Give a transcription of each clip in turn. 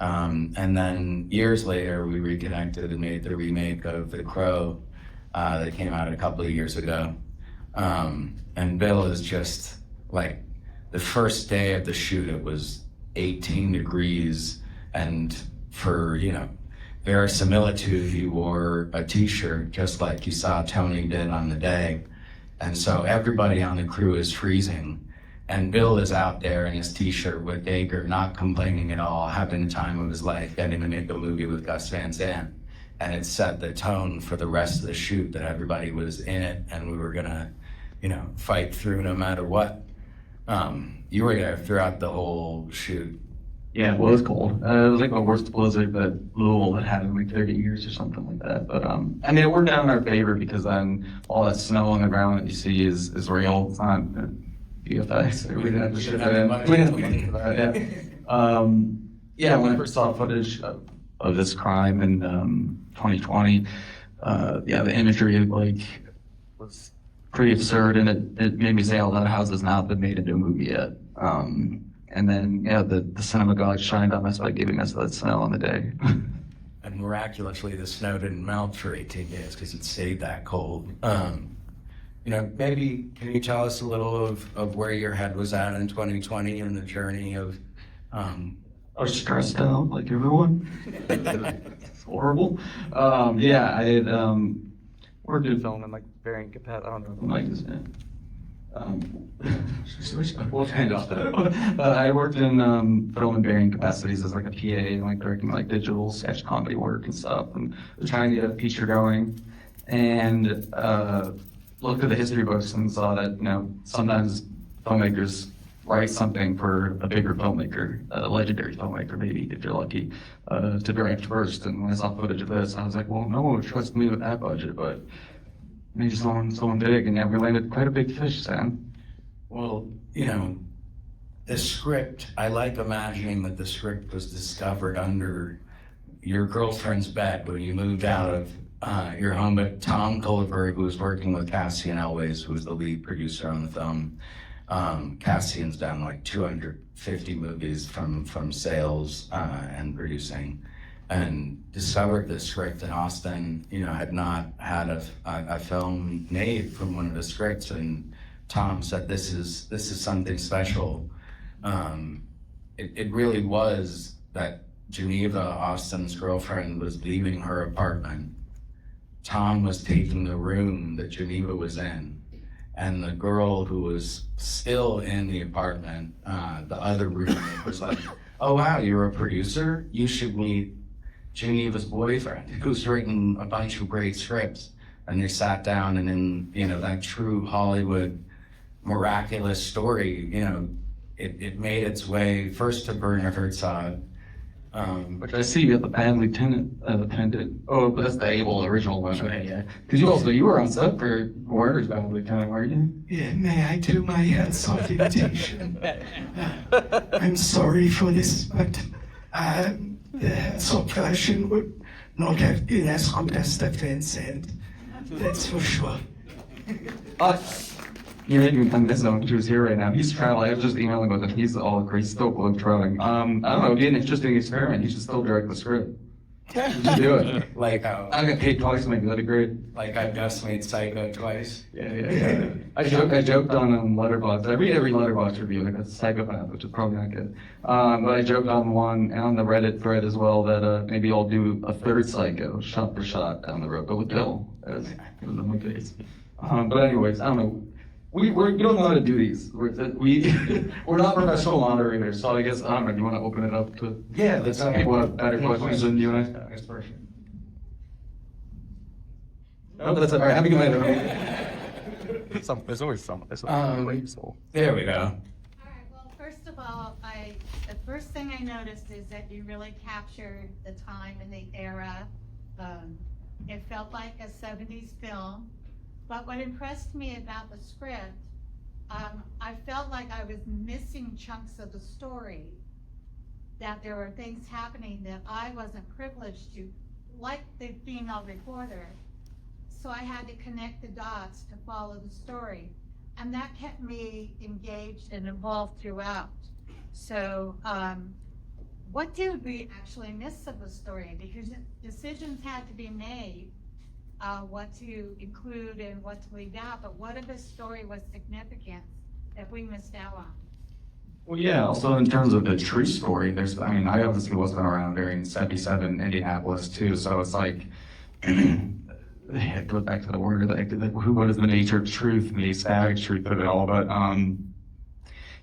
And then years later, we reconnected and made the remake of The Crow that came out a couple of years ago. And Bill is just like, the first day of the shoot, it was 18 degrees, and for, verisimilitude, he wore a t-shirt just like you saw Tony did on the day. And so everybody on the crew is freezing, and Bill is out there in his t-shirt with Baker, not complaining at all, having the time of his life, getting to make a movie with Gus Van Sant. And it set the tone for the rest of the shoot, that everybody was in it and we were gonna, fight through no matter what. You were there throughout the whole shoot. Yeah, it was cold. It was like the worst blizzard that Louisville had had in like 30 years or something like that. But it worked out in our favor, because then all that snow on the ground that you see is real. It's not VFX. We didn't have to ship it in. We didn't have to pay for that. Yeah. When I first saw footage of this crime in 2020, the imagery was pretty absurd, and it made me say, "Oh, that house has not been made into a movie yet." And then, the cinema gods shined on us by giving us that snow on the day. And miraculously, the snow didn't melt for 18 days because it stayed that cold. Maybe can you tell us a little of where your head was at in 2020 and the journey of... I was stressed out like everyone. It's horrible. I had worked in film in like varying capacity. I don't know if the mic is in. We'll change off that. I worked in film in varying capacities as like a PA and like directing like digital sketch comedy work and stuff, and was trying to get a feature going, and looked at the history books and saw that sometimes filmmakers write something for a bigger filmmaker, a legendary filmmaker maybe if you're lucky, to direct first. And when I saw footage of this, I was like, well, no one would trust me with that budget, but maybe someone big, and we landed quite a big fish, Sam. Well, the script, I like imagining that the script was discovered under your girlfriend's bed when you moved out of your home. But Tom Kolodney, who was working with Cassian Elways, who was the lead producer on the film, Cassian's done like 250 movies from sales and producing, and discovered the script in Austin. Had not had a film made from one of the scripts, and Tom said, this is something special. It really was that Geneva, Austin's girlfriend, was leaving her apartment. Tom was taking the room that Geneva was in, and the girl who was still in the apartment, the other roommate, was like, oh wow, you're a producer? You should meet Geneva's boyfriend, who's written a bunch of great scripts. And they sat down, and in that true Hollywood miraculous story, it made its way first to Werner Herzog, which I see at the Panley pendant. Oh, but that's the Abel original one. Okay, yeah. Because you were on set for Werner's Panley Tenant, weren't you? Yeah, may I do my hats off invitation? I'm sorry for this, but the hats off version would not have been as good as the Van Sant. That's for sure. You made me think this one, he was here right now. He's traveling. I was just emailing with him. He's all crazy, still globetrotting. I don't know, it'd be an interesting experiment. You should still direct the script. You should do it. Like I got paid twice to make that'd be great. Like I've just made Psycho twice. Yeah. I joked on Letterboxd. I read every Letterboxd review, like that's Psychopath, which is probably not good. But I joked on one and on the Reddit thread as well that maybe I'll do a third Psycho, shot for shot down the road, but with Bill as the my face. But anyways, I don't know. We don't know how to do these. We're not professional moderators, so I guess I don't know. Do you want to open it up to? Yeah, let's people have better questions than you and I. That's perfect. No, that's all right. Have a good night. There's always some. There we go. All right, well, first of all, the first thing I noticed is that you really captured the time and the era. It felt like a 70s film. But what impressed me about the script, I felt like I was missing chunks of the story, that there were things happening that I wasn't privileged to, like the female reporter. So I had to connect the dots to follow the story. And that kept me engaged and involved throughout. So what did we actually miss of the story? Because decisions had to be made, what to include and what to leave out, but what if this story was significant that we missed out on? Well, yeah, also in terms of the true story, I obviously wasn't around during 77 Indianapolis too, so it's like, it goes back to the word, like, what is the nature of truth and the static truth of it all, but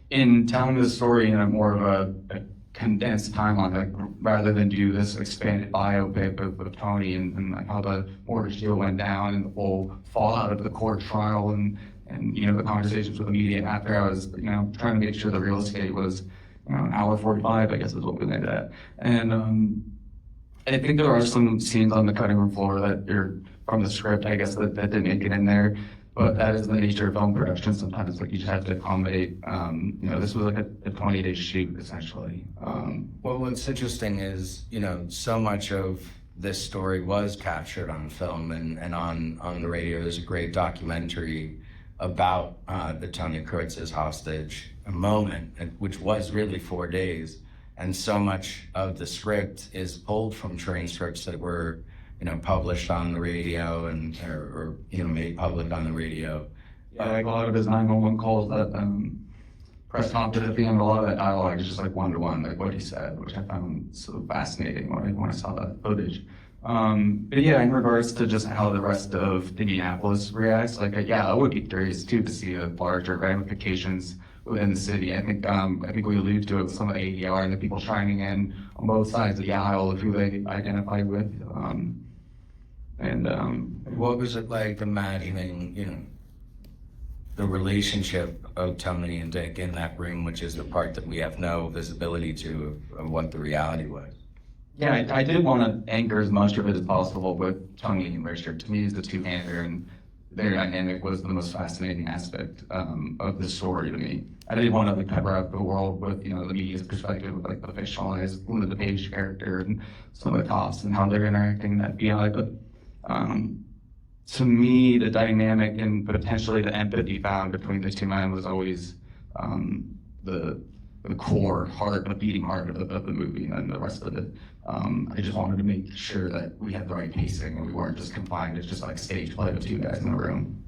in telling the story in a more of a condensed timeline, like, rather than do this expanded biopic of Tony and like how the mortgage deal went down and the whole fallout of the court trial and the conversations with the media after, I was trying to make sure the real estate was an hour 45, I guess is what we landed at. And I think there are some scenes on the cutting room floor that are from the script, I guess, that didn't make it in there. But that is the nature of film production. Sometimes, like, you just have to accommodate. This was like a 20-day shoot, essentially. Well, what's interesting is, so much of this story was captured on film and on the radio. There's a great documentary about the Tony Kurtz's hostage moment, which was really 4 days. And so much of the script is pulled from transcripts that were published on the radio or made public on the radio. Yeah, like a lot of his 911 calls, that press conference at the end, a lot of that dialogue is just like one-to-one, like what he said, which I found so fascinating when I saw that footage. But yeah, in regards to just how the rest of Indianapolis reacts, like, I would be curious too to see the larger ramifications within the city. I think we alluded to it with some of the ADR and the people chiming in on both sides of the aisle of who they identify with. What was it like imagining, the relationship of Tony and Dick in that room, which is the part that we have no visibility to of what the reality was? Yeah, I did want to anchor as much of it as possible with Tony and Richard. To me, as the two-hander, and their dynamic was the most fascinating aspect of the story to me. I didn't want to cover up the world with the media's perspective, with like the fictionalized Linda Page character and some of the cops and how they're interacting in that BI. But to me, the dynamic and potentially the empathy found between the two men was always the core heart, the beating heart of the movie, and the rest of it. I just wanted to make sure that we had the right pacing and we weren't just confined to just like stage play of two guys in a room.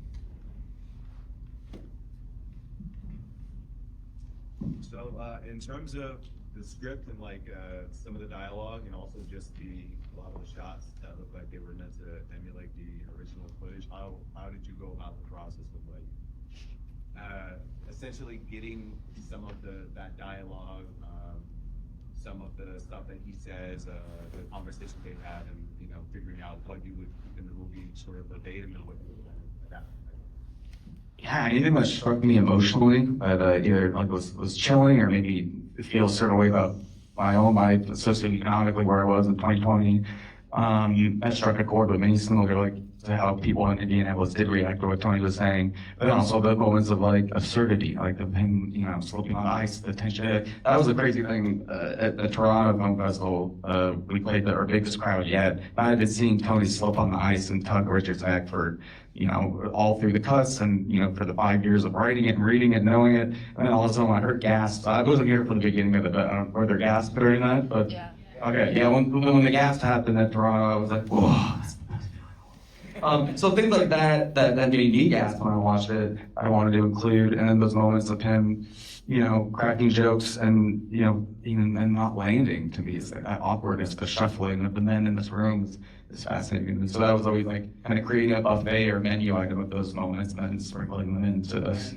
So in terms of the script and like some of the dialogue and also just a lot of the shots that look like they were meant to emulate the original footage, how did you go about the process of like essentially getting some of that dialogue, some of the stuff that he says, the conversation they had, and figuring out what you would in the movie sort of verbatim and what you would adapt? Yeah, anything that struck me emotionally that either like was chilling or maybe feel a certain way about my own life, socioeconomically where I was in 2020, that struck a chord with me, similar like to how people in Indianapolis did react to what Tony was saying, but then also the moments of like absurdity, like of him, slipping on ice, the tension. That was a crazy thing at the Toronto Film Festival. We played our biggest crowd yet. I had been seeing Tony slip on the ice and tug Richard's back for, all through the cuts and, for the 5 years of writing it and reading it, knowing it. And then all of a sudden I heard gasps. I wasn't here for the beginning of it, were there gasps during that? But Yeah. Okay, yeah, when the gasp happened at Toronto, I was like, whoa. So things like that made me gasp when I watched it, I wanted to include, and then those moments of him, cracking jokes and, and not landing, to me, is like that awkwardness, the shuffling of the men in this room is fascinating. And so that was always like kind of creating a buffet or menu item of those moments and then sprinkling them into this.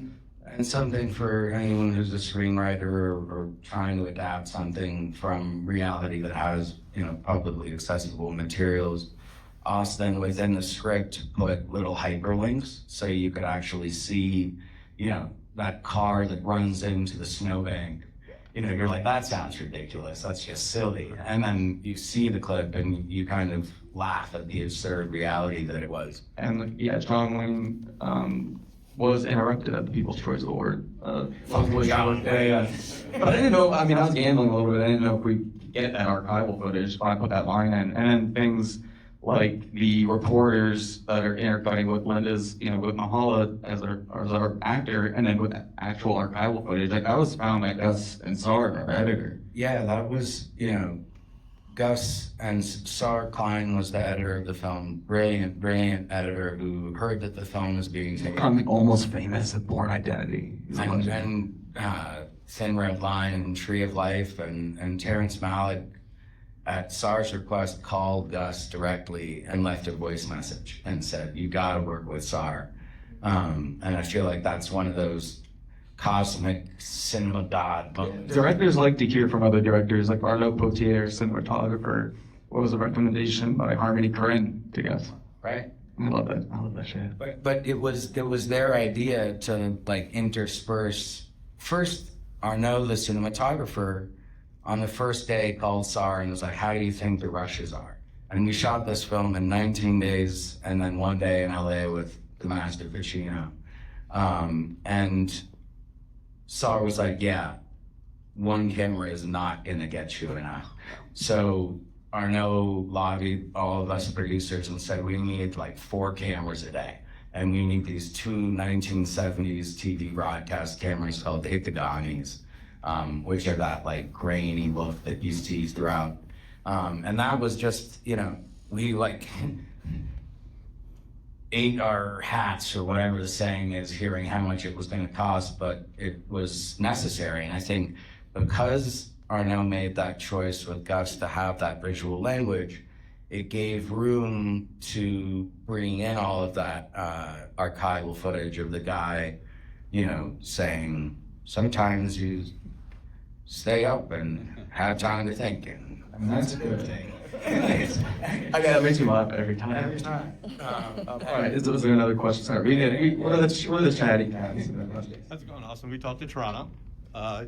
And something for anyone who's a screenwriter or trying to adapt something from reality that has, publicly accessible materials. Austin, within the script, put little hyperlinks so you could actually see, that car that runs into the snowbank. You're like, that sounds ridiculous. That's just silly. And then you see the clip and you kind of laugh at the absurd reality that it was. And yeah, John Wayne was interrupted at the People's Choice Award. Yeah. But I didn't know, I was gambling a little bit. I didn't know if we get that archival footage when I put that line in. And then things like the reporters that are interacting with Linda's, with Mahala as our actor, and then with actual archival footage. Like I was found like us and Sar, our editor. Yeah, that was, Gus and Sar Klein was the editor of the film. Brilliant editor who heard that the film was being taken. I'm almost famous at Born Identity. And Thin Red Line and Tree of Life and Terrence Malick at Sar's request called Gus directly and left a voice message and said, you gotta work with Sar. And I feel like that's one of those cosmic cinema god moments. Directors like to hear from other directors, like Arnaud Potier, cinematographer. What was the recommendation by Harmony Korine to Gus? Right? I love that shit. But it was their idea to like intersperse. First, Arnaud, the cinematographer, on the first day called Sar and was like, how do you think the rushes are? And we shot this film in 19 days and then 1 day in LA with the master Pacino. And Sar was like, yeah, one camera is not gonna get you enough. So Arnaud lobbied all of us producers and said, we need like 4 cameras a day. And we need these 2 1970s TV broadcast cameras called Ikadonis, which are that like grainy look that you see throughout. And that was just, we like ate our hats or whatever the saying is, hearing how much it was gonna cost, but it was necessary. And I think because Arnaud made that choice with Gus to have that visual language, it gave room to bring in all of that archival footage of the guy, saying, sometimes you stay up and have time to think. And I mean, that's a good thing. That makes me laugh every time. Every time. All right, is there another question? Sorry, what are the chatty tabs? How's it going, Austin? We talked to Toronto.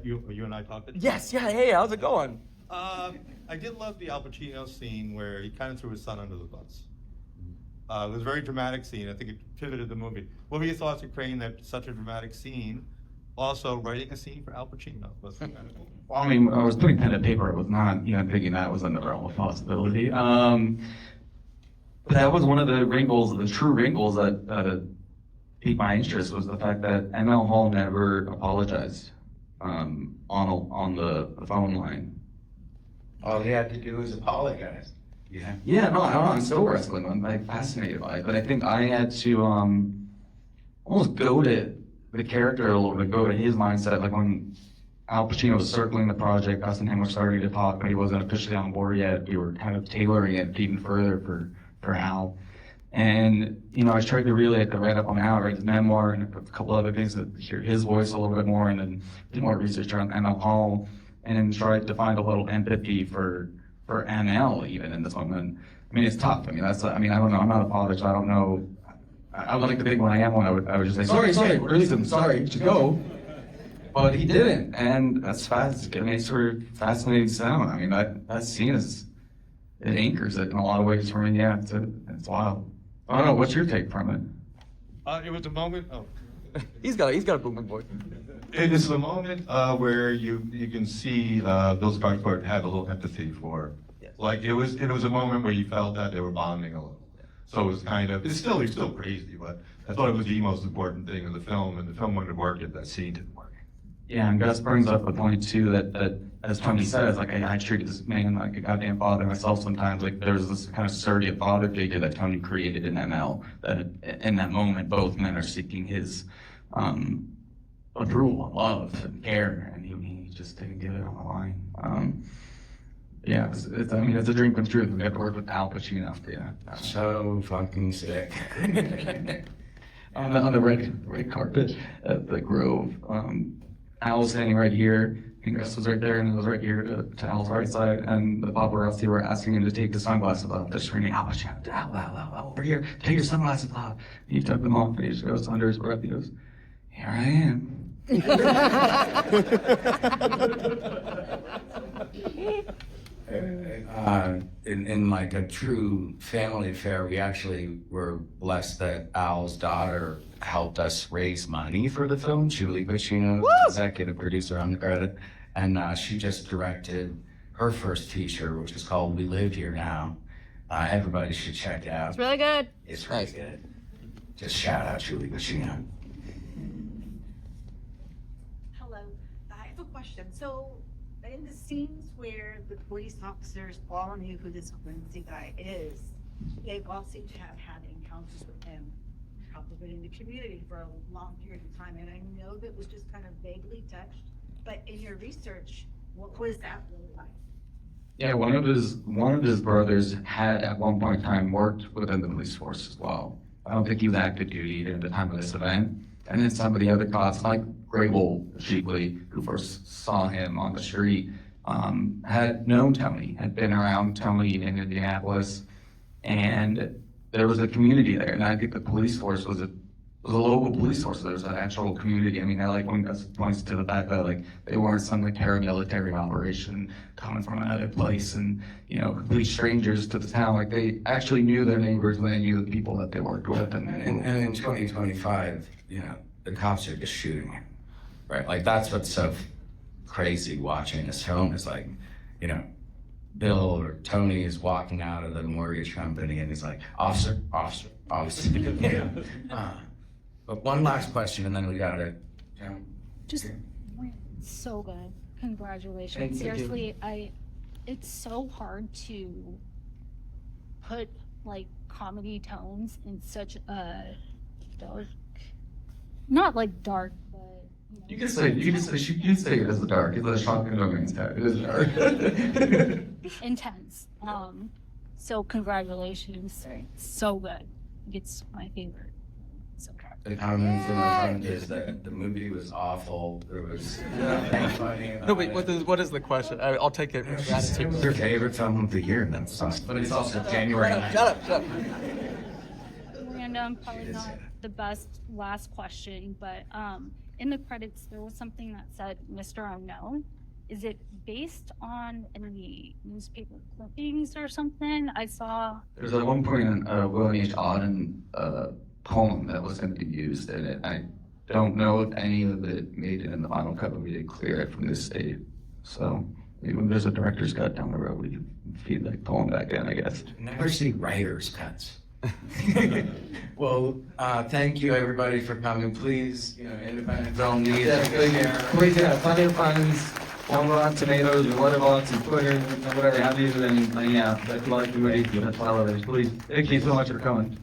You and I talked to Yes, yeah, hey, how's it going? I did love the Al Pacino scene where he kind of threw his son under the bus. It was a very dramatic scene. I think it pivoted the movie. What were your thoughts of creating such a dramatic scene? Also, writing a scene for Al Pacino was kind of cool. Well, I mean, I was putting pen to paper. I was not, thinking that was in the realm of possibility. But that was one of the wrinkles, the true wrinkles that piqued my interest, was the fact that ML Hall never apologized on the phone line. All he had to do was apologize. Yeah. Yeah, no, I'm still wrestling. I'm like fascinated by it, but I think I had to almost go to the character a little bit, go to his mindset. Like when Al Pacino was circling the project, us and him were starting to talk, but he wasn't officially on board yet. We were kind of tailoring it even further for Al. And, I tried to really read up on Al, read his memoir and a couple other things, to hear his voice a little bit more, and then do more research on ML Hall, and then tried to find a little empathy for ML even in this moment. I mean, it's tough. I don't know. I'm not a father, so I don't know. I would like to think when I am one, I would just say, sorry, release him, sorry, you should go. But he didn't, and that's fast. I mean, it's sort of fascinating sound. I mean, that scene it anchors it in a lot of ways for me. Yeah, it's wild. I don't know, what's your take from it? It was a moment. Oh, He's got a booming voice. it is the moment where you can see Bill Skarsgård had a little empathy for. Yes. Like it was a moment where you felt that they were bonding a little. So it was kind of, he's still crazy, but I thought it was the most important thing in the film, and the film wouldn't work if that scene didn't work. Yeah, and Gus brings up the point too that as Tony says, like I treat this man like a goddamn father myself sometimes. Like there's this kind of surrogate father figure that Tony created in ML. That in that moment, both men are seeking his approval, love, and care, and he just didn't give it on the line. Yeah, it's a dream come true. We have to work with Al Pacino. Yeah. So fucking sick. On the red carpet at the Grove. Al was standing right here, and Gus was right there, and it was right here to Al's right side, and the paparazzi were asking him to take his sunglasses off. They're screaming, Al Pacino, Al, over here, take your sunglasses off. And he took them off, and he just goes under his breath, he goes, here I am. In like a true family affair, we actually were blessed that Al's daughter helped us raise money for the film. Julie Pacino, executive producer on the credit, and she just directed her first feature, which is called We Live Here Now. Everybody should check it out. It's really good. It's really Nice. good. Just shout out Julie Machino. Hello, I have a question. So, in the scenes where the police officers all knew who this Quincy guy is, they all seem to have had encounters with him, probably in the community for a long period of time. And I know that was just kind of vaguely touched, but in your research, what was that really like? Yeah, one of his brothers had at one point in time worked within the police force as well. I don't think he was active duty at the time of this event. And then some of the other cops, like Grable Sheepley, who first saw him on the street, had known Tony, had been around Tony in Indianapolis, and there was a community there. And I think the police force was a local police force. There was an actual community. I mean, I like when that points to the fact that like they weren't some like paramilitary operation coming from another place and complete strangers to the town. Like they actually knew their neighbors and they knew the people that they worked with. And in 2025, the cops are just shooting him, right? Like that's what's so crazy watching this film is like, Bill or Tony is walking out of the mortgage company and he's like, officer. But one last question and then we gotta. Just so good. Congratulations. Thank you. Seriously, it's so hard to put like comedy tones in such a dark, not like dark, but you can say it as dark. It's a shocking romance. It is dark. intense. So congratulations. So good. It's my favorite. So good. The comments in the front is that the movie was awful. There was nothing funny about No, wait, it. what is the question? I'll take it. It was your favorite film of the year, and that's awesome. But it's also January 9th. Shut up. Random, probably not the best last question, but in the credits there was something that said Mr. Unknown. Is it based on any newspaper clippings or something? I saw. There's at one point William H. Auden poem that was going to be used in it. I don't know if any of it made it in the final cut, but we did clear it from this state. So maybe when there's a director's cut down the road, we can feed that poem back in, I guess. Never see writer's cuts. Well, thank you everybody for coming. Please, independent film needs. Please, plenty of funds. On Rotten Tomatoes or whatever on Twitter, whatever have you, and yeah, that's a lot of everybody. That's all of it. Please, thank you so much for coming.